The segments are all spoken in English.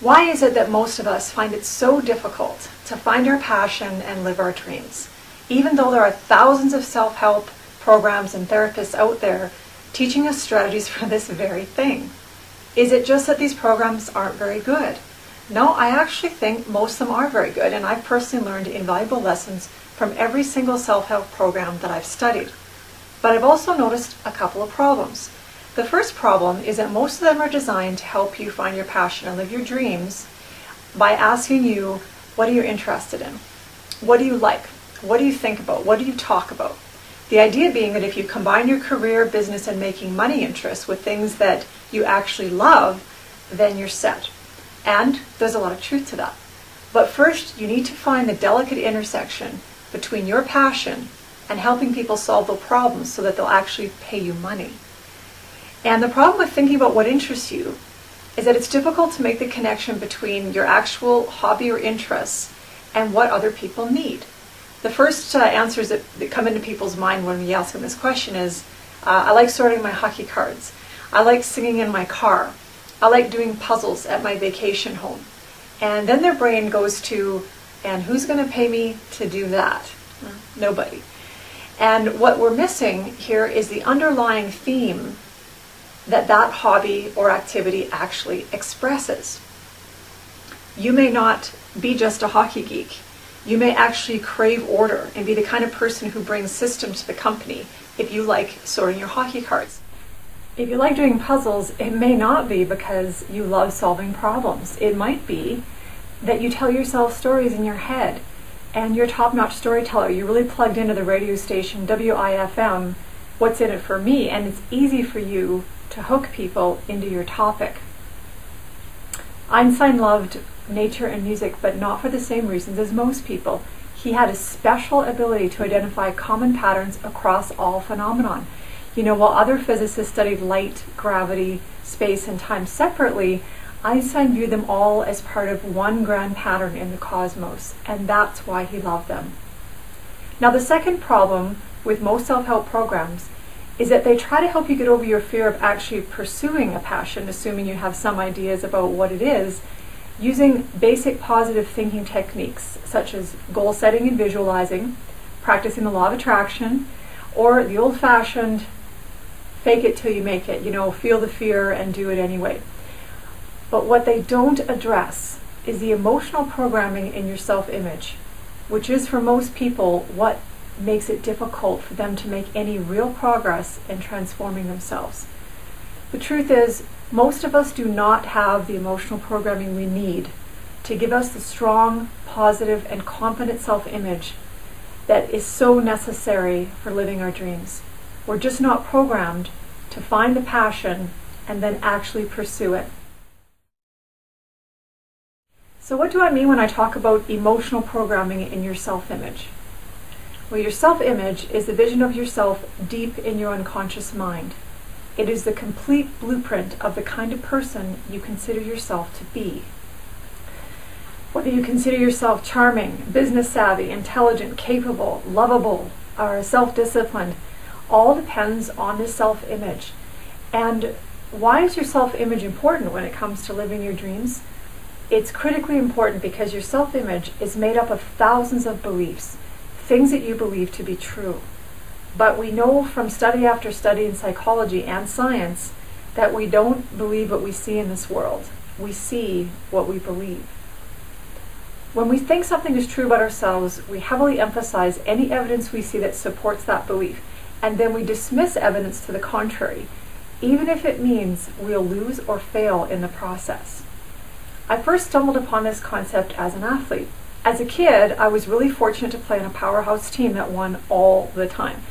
Why is it that most of us find it so difficult to find our passion and live our dreams, even though there are thousands of self-help programs and therapists out there teaching us strategies for this very thing? Is it just that these programs aren't very good? No, I actually think most of them are very good, and I've personally learned invaluable lessons from every single self-help program that I've studied. But I've also noticed a couple of problems. The first problem is that most of them are designed to help you find your passion and live your dreams by asking you, what are you interested in? What do you like? What do you think about? What do you talk about? The idea being that if you combine your career, business, and making money interests with things that you actually love, then you're set. And there's a lot of truth to that. But first, you need to find the delicate intersection between your passion and helping people solve their problems so that they'll actually pay you money. And the problem with thinking about what interests you is that it's difficult to make the connection between your actual hobby or interests and what other people need. The first answers that come into people's mind when we ask them this question is, I like sorting my hockey cards. I like singing in my car. I like doing puzzles at my vacation home. And then their brain goes to, and who's going to pay me to do that? Nobody. And what we're missing here is the underlying theme that hobby or activity actually expresses. You may not be just a hockey geek. You may actually crave order and be the kind of person who brings system to the company if you like sorting your hockey cards. If you like doing puzzles, it may not be because you love solving problems. It might be that you tell yourself stories in your head and you're a top-notch storyteller. You're really plugged into the radio station WIFM, What's in It for Me, and it's easy for you to hook people into your topic. Einstein loved nature and music, but not for the same reasons as most people. He had a special ability to identify common patterns across all phenomenon. You know, while other physicists studied light, gravity, space, and time separately, Einstein viewed them all as part of one grand pattern in the cosmos, and that's why he loved them. Now, the second problem with most self-help programs is that they try to help you get over your fear of actually pursuing a passion, assuming you have some ideas about what it is, using basic positive thinking techniques such as goal setting and visualizing, practicing the law of attraction, or the old-fashioned fake it till you make it, feel the fear and do it anyway. But what they don't address is the emotional programming in your self-image, which is for most people what makes it difficult for them to make any real progress in transforming themselves. The truth is, most of us do not have the emotional programming we need to give us the strong, positive, and confident self-image that is so necessary for living our dreams. We're just not programmed to find the passion and then actually pursue it. So what do I mean when I talk about emotional programming in your self-image? Well, your self-image is the vision of yourself deep in your unconscious mind. It is the complete blueprint of the kind of person you consider yourself to be. Whether you consider yourself charming, business savvy, intelligent, capable, lovable, or self-disciplined, all depends on this self-image. And why is your self-image important when it comes to living your dreams? It's critically important because your self-image is made up of thousands of beliefs, things that you believe to be true. But we know from study after study in psychology and science that we don't believe what we see in this world. We see what we believe. When we think something is true about ourselves, we heavily emphasize any evidence we see that supports that belief, and then we dismiss evidence to the contrary, even if it means we'll lose or fail in the process. I first stumbled upon this concept as an athlete. As a kid, I was really fortunate to play on a powerhouse team that won all the time.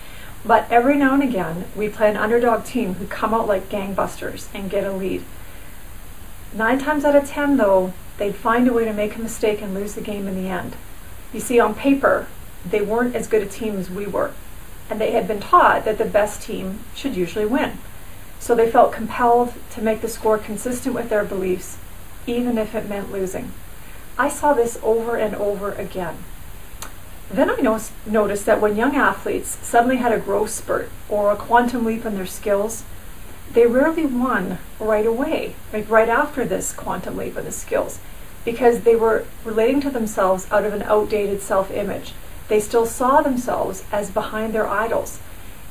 But every now and again, we play an underdog team who come out like gangbusters and get a lead. 9 times out of 10, though, they'd find a way to make a mistake and lose the game in the end. You see, on paper, they weren't as good a team as we were, and they had been taught that the best team should usually win. So they felt compelled to make the score consistent with their beliefs, even if it meant losing. I saw this over and over again. Then I noticed that when young athletes suddenly had a growth spurt or a quantum leap in their skills, they rarely won right away, like right after this quantum leap of the skills, because they were relating to themselves out of an outdated self-image. They still saw themselves as behind their idols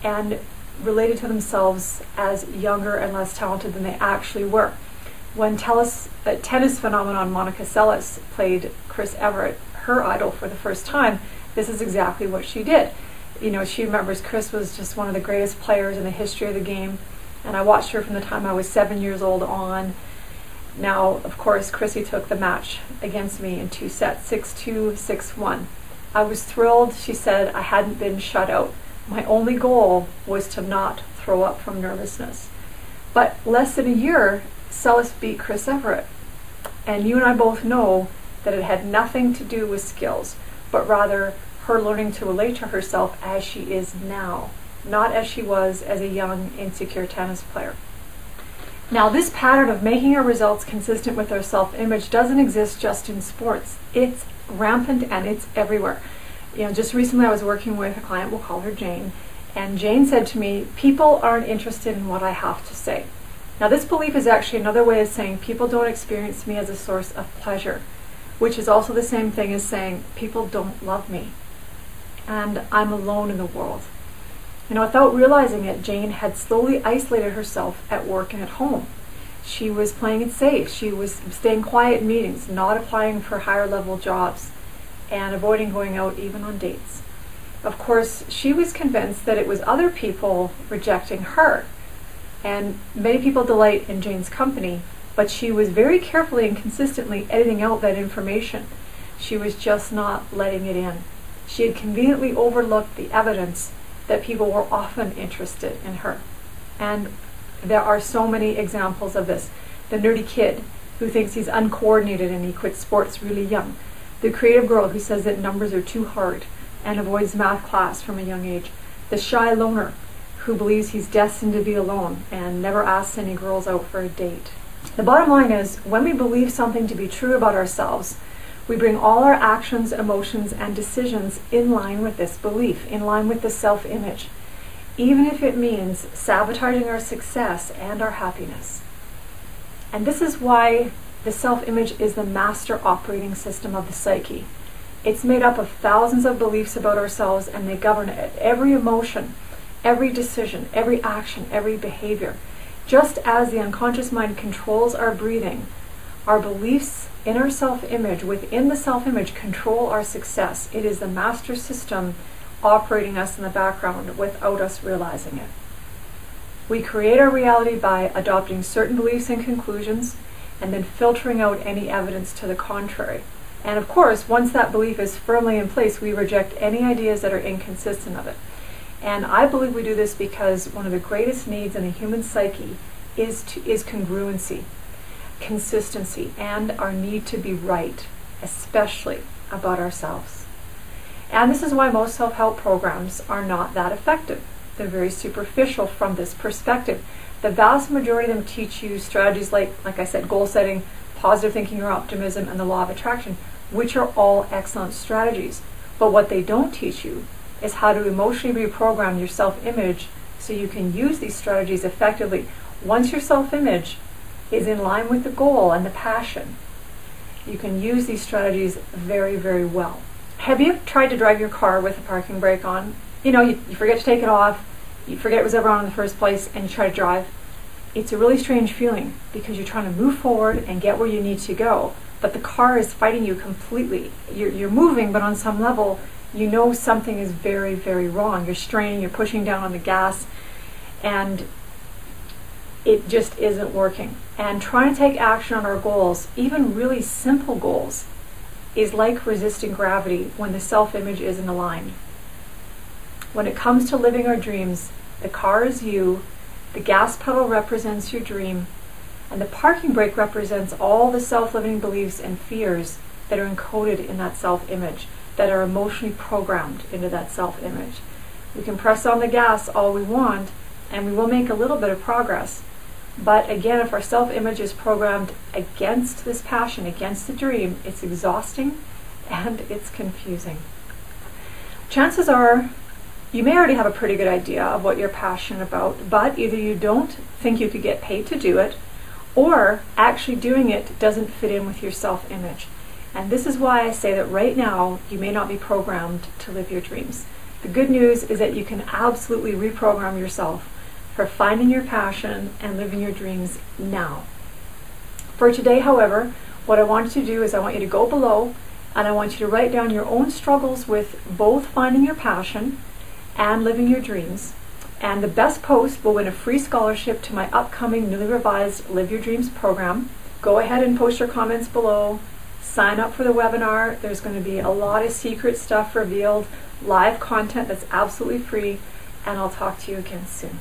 and related to themselves as younger and less talented than they actually were. When tennis phenomenon Monica Seles played Chris Evert, her idol, for the first time, this is exactly what she did. You know, she remembers Chris was just one of the greatest players in the history of the game, and I watched her from the time I was 7 years old on. Now, of course, Chrissy took the match against me in 2 sets, 6-2, 6-1. I was thrilled. She said I hadn't been shut out. My only goal was to not throw up from nervousness. But less than a year, Seles beat Chris Evert. And you and I both know that it had nothing to do with skills, but rather her learning to relate to herself as she is now, not as she was as a young, insecure tennis player. Now, this pattern of making our results consistent with our self-image doesn't exist just in sports. It's rampant and it's everywhere. You know, just recently I was working with a client, we'll call her Jane, and Jane said to me, people aren't interested in what I have to say. Now, this belief is actually another way of saying people don't experience me as a source of pleasure, which is also the same thing as saying people don't love me and I'm alone in the world. You know, without realizing it, Jane had slowly isolated herself at work and at home. She was playing it safe. She was staying quiet in meetings, not applying for higher level jobs, and avoiding going out even on dates. Of course, she was convinced that it was other people rejecting her. And many people delight in Jane's company, but she was very carefully and consistently editing out that information. She was just not letting it in. She had conveniently overlooked the evidence that people were often interested in her. And there are so many examples of this. The nerdy kid who thinks he's uncoordinated and he quits sports really young. The creative girl who says that numbers are too hard and avoids math class from a young age. The shy loner who believes he's destined to be alone and never asks any girls out for a date. The bottom line is, when we believe something to be true about ourselves, we bring all our actions, emotions, and decisions in line with this belief, in line with the self-image, even if it means sabotaging our success and our happiness. And this is why the self-image is the master operating system of the psyche. It's made up of thousands of beliefs about ourselves, and they govern every emotion, every decision, every action, every behavior. Just as the unconscious mind controls our breathing, our beliefs in our self-image, within the self-image, control our success. It is the master system operating us in the background without us realizing it. We create our reality by adopting certain beliefs and conclusions, and then filtering out any evidence to the contrary. And of course, once that belief is firmly in place, we reject any ideas that are inconsistent of it. And I believe we do this because one of the greatest needs in the human psyche is congruency, consistency, and our need to be right, especially about ourselves. And this is why most self-help programs are not that effective. They're very superficial from this perspective. The vast majority of them teach you strategies like I said, goal setting, positive thinking or optimism, and the law of attraction, which are all excellent strategies. But what they don't teach you is how to emotionally reprogram your self-image so you can use these strategies effectively. Once your self-image is in line with the goal and the passion, you can use these strategies very, very well. Have you tried to drive your car with a parking brake on? You know, you forget to take it off, you forget it was ever on in the first place, and you try to drive. It's a really strange feeling because you're trying to move forward and get where you need to go, but the car is fighting you completely. You're moving, but on some level, you know something is very, very wrong. You're straining, you're pushing down on the gas, and it just isn't working. And trying to take action on our goals, even really simple goals, is like resisting gravity when the self-image isn't aligned. When it comes to living our dreams, the car is you, the gas pedal represents your dream, and the parking brake represents all the self-limiting beliefs and fears that are encoded in that self-image, that are emotionally programmed into that self-image. We can press on the gas all we want, and we will make a little bit of progress. But again, if our self-image is programmed against this passion, against the dream, it's exhausting and it's confusing. Chances are You may already have a pretty good idea of what you're passionate about, but either you don't think you could get paid to do it, or actually doing it doesn't fit in with your self-image. And this is why I say that right now you may not be programmed to live your dreams. The good news is that you can absolutely reprogram yourself for finding your passion and living your dreams now. For today, however, what I want you to do is I want you to go below and I want you to write down your own struggles with both finding your passion and living your dreams. And the best post will win a free scholarship to my upcoming newly revised Live Your Dreams program. Go ahead and post your comments below. Sign up for the webinar. There's going to be a lot of secret stuff revealed, live content that's absolutely free, and I'll talk to you again soon.